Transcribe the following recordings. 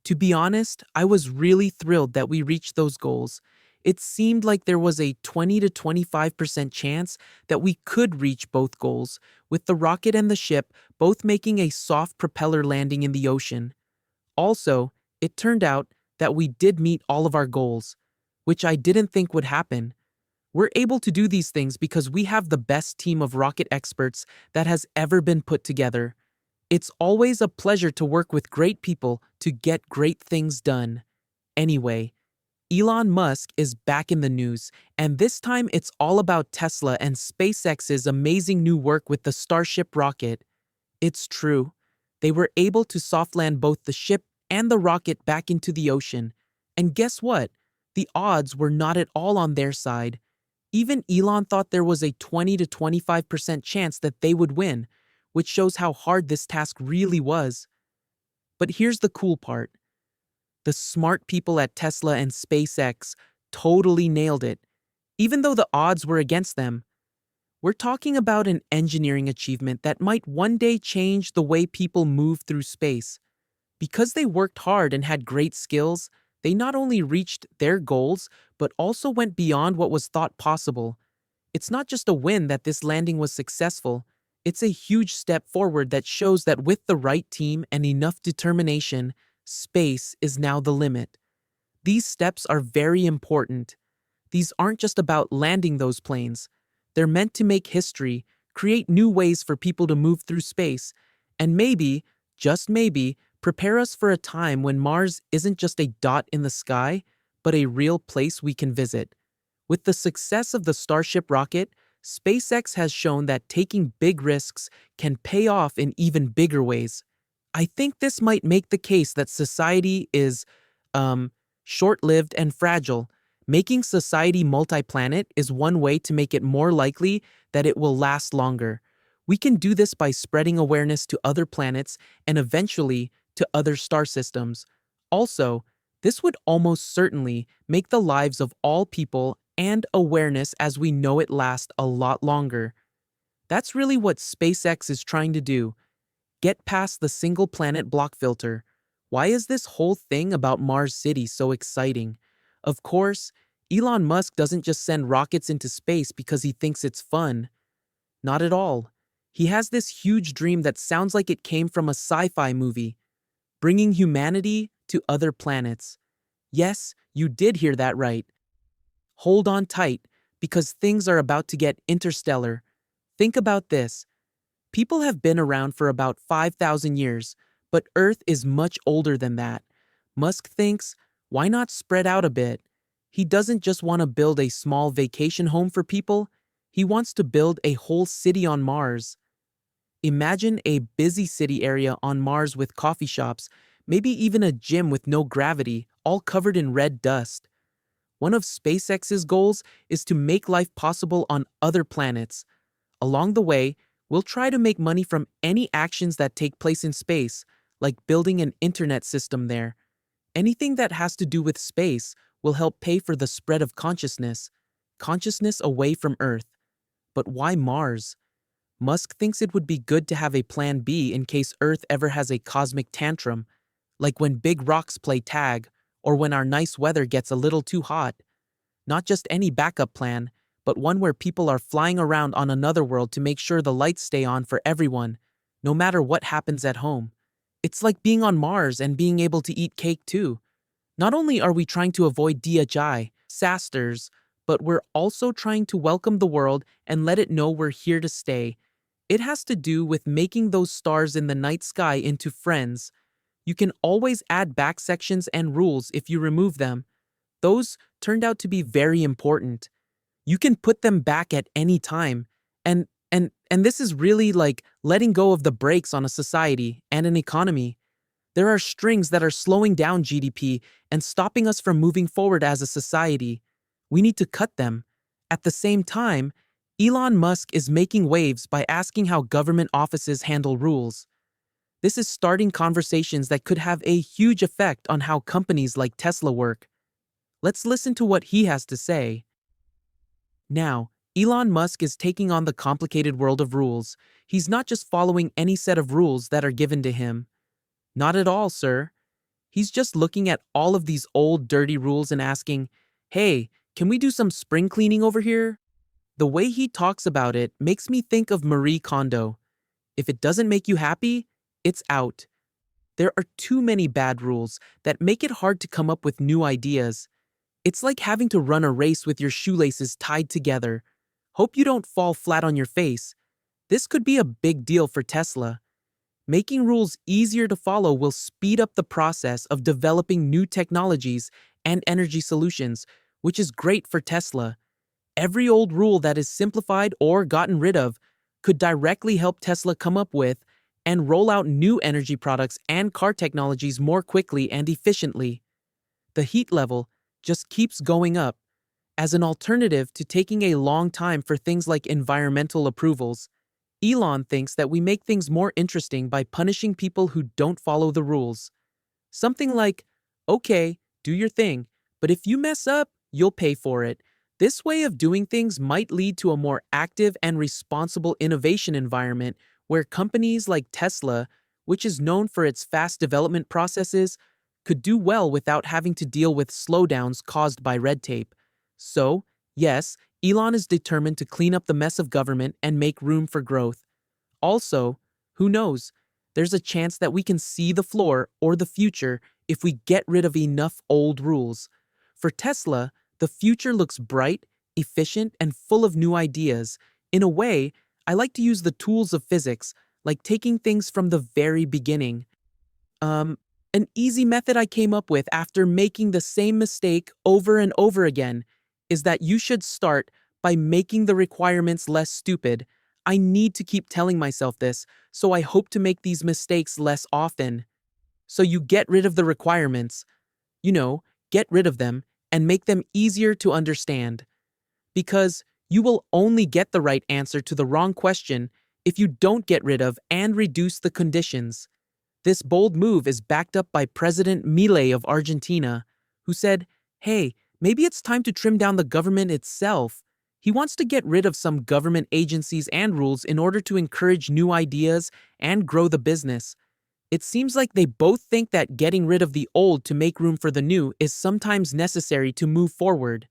To be honest, I was really thrilled that we reached those goals. It seemed like there was a 20 to 25% chance that we could reach both goals, with the rocket and the ship both making a soft propeller landing in the ocean. Also, it turned out that we did meet all of our goals, which I didn't think would happen. We're able to do these things because we have the best team of rocket experts that has ever been put together. It's always a pleasure to work with great people to get great things done. Anyway, Elon Musk is back in the news, and this time it's all about Tesla and SpaceX's amazing new work with the Starship rocket. It's true. They were able to soft land both the ship and the rocket back into the ocean. And guess what? The odds were not at all on their side. Even Elon thought there was a 20 to 25% chance that they would win, which shows how hard this task really was. But here's the cool part. The smart people at Tesla and SpaceX totally nailed it, even though the odds were against them. We're talking about an engineering achievement that might one day change the way people move through space. Because they worked hard and had great skills, they not only reached their goals, but also went beyond what was thought possible. It's not just a win that this landing was successful, it's a huge step forward that shows that with the right team and enough determination, space is now the limit. These steps are very important. These aren't just about landing those planes. They're meant to make history, create new ways for people to move through space, and maybe, just maybe, prepare us for a time when Mars isn't just a dot in the sky, but a real place we can visit. With the success of the Starship rocket, SpaceX has shown that taking big risks can pay off in even bigger ways. I think this might make the case that society is, short-lived and fragile. Making society multi-planet is one way to make it more likely that it will last longer. We can do this by spreading awareness to other planets and eventually to other star systems. Also, this would almost certainly make the lives of all people and awareness as we know it last a lot longer. That's really what SpaceX is trying to do. Get past the single planet block filter. Why is this whole thing about Mars City so exciting? Of course, Elon Musk doesn't just send rockets into space because he thinks it's fun. Not at all. He has this huge dream that sounds like it came from a sci-fi movie, bringing humanity to other planets. Yes, you did hear that right. Hold on tight, because things are about to get interstellar. Think about this. People have been around for about 5,000 years, but Earth is much older than that. Musk thinks, why not spread out a bit? He doesn't just want to build a small vacation home for people, he wants to build a whole city on Mars. Imagine a busy city area on Mars with coffee shops, maybe even a gym with no gravity, all covered in red dust. One of SpaceX's goals is to make life possible on other planets. Along the way, we'll try to make money from any actions that take place in space, like building an internet system there. Anything that has to do with space will help pay for the spread of consciousness away from Earth. But why Mars? Musk thinks it would be good to have a plan B in case Earth ever has a cosmic tantrum, like when big rocks play tag, or when our nice weather gets a little too hot. Not just any backup plan, but one where people are flying around on another world to make sure the lights stay on for everyone, no matter what happens at home. It's like being on Mars and being able to eat cake too. Not only are we trying to avoid disasters, but we're also trying to welcome the world and let it know we're here to stay. It has to do with making those stars in the night sky into friends. You can always add back sections and rules if you remove them. Those turned out to be very important. You can put them back at any time. And this is really like letting go of the brakes on a society and an economy. There are strings that are slowing down GDP and stopping us from moving forward as a society. We need to cut them. At the same time, Elon Musk is making waves by asking how government offices handle rules. This is starting conversations that could have a huge effect on how companies like Tesla work. Let's listen to what he has to say. Now, Elon Musk is taking on the complicated world of rules. He's not just following any set of rules that are given to him. Not at all, sir. He's just looking at all of these old dirty rules and asking, hey, can we do some spring cleaning over here? The way he talks about it makes me think of Marie Kondo. If it doesn't make you happy, it's out. There are too many bad rules that make it hard to come up with new ideas. It's like having to run a race with your shoelaces tied together. Hope you don't fall flat on your face. This could be a big deal for Tesla. Making rules easier to follow will speed up the process of developing new technologies and energy solutions, which is great for Tesla. Every old rule that is simplified or gotten rid of could directly help Tesla come up with and roll out new energy products and car technologies more quickly and efficiently. The heat level just keeps going up. As an alternative to taking a long time for things like environmental approvals, Elon thinks that we make things more interesting by punishing people who don't follow the rules. Something like, okay, do your thing, but if you mess up, you'll pay for it. This way of doing things might lead to a more active and responsible innovation environment where companies like Tesla, which is known for its fast development processes, could do well without having to deal with slowdowns caused by red tape. So, yes, Elon is determined to clean up the mess of government and make room for growth. Also, who knows? There's a chance that we can see the floor or the future if we get rid of enough old rules. For Tesla, the future looks bright, efficient, and full of new ideas. In a way, I like to use the tools of physics, like taking things from the very beginning. Um, an easy method I came up with after making the same mistake over and over again is that you should start by making the requirements less stupid. I need to keep telling myself this, so I hope to make these mistakes less often. So you get rid of the requirements, get rid of them, and make them easier to understand. Because you will only get the right answer to the wrong question if you don't get rid of and reduce the conditions. This bold move is backed up by President Milei of Argentina, who said, hey, maybe it's time to trim down the government itself. He wants to get rid of some government agencies and rules in order to encourage new ideas and grow the business. It seems like they both think that getting rid of the old to make room for the new is sometimes necessary to move forward.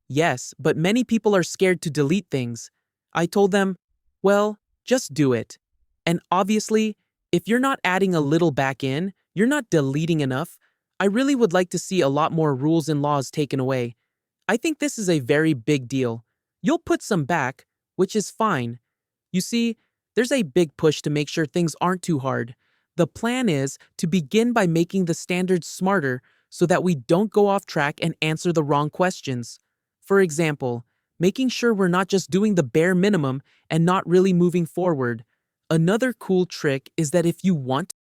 Yes, but many people are scared to delete things. I told them, well, just do it. And obviously, if you're not adding a little back in, you're not deleting enough. I really would like to see a lot more rules and laws taken away. I think this is a very big deal. You'll put some back, which is fine. You see, there's a big push to make sure things aren't too hard. The plan is to begin by making the standards smarter so that we don't go off track and answer the wrong questions. For example, making sure we're not just doing the bare minimum and not really moving forward. Another cool trick is that if you want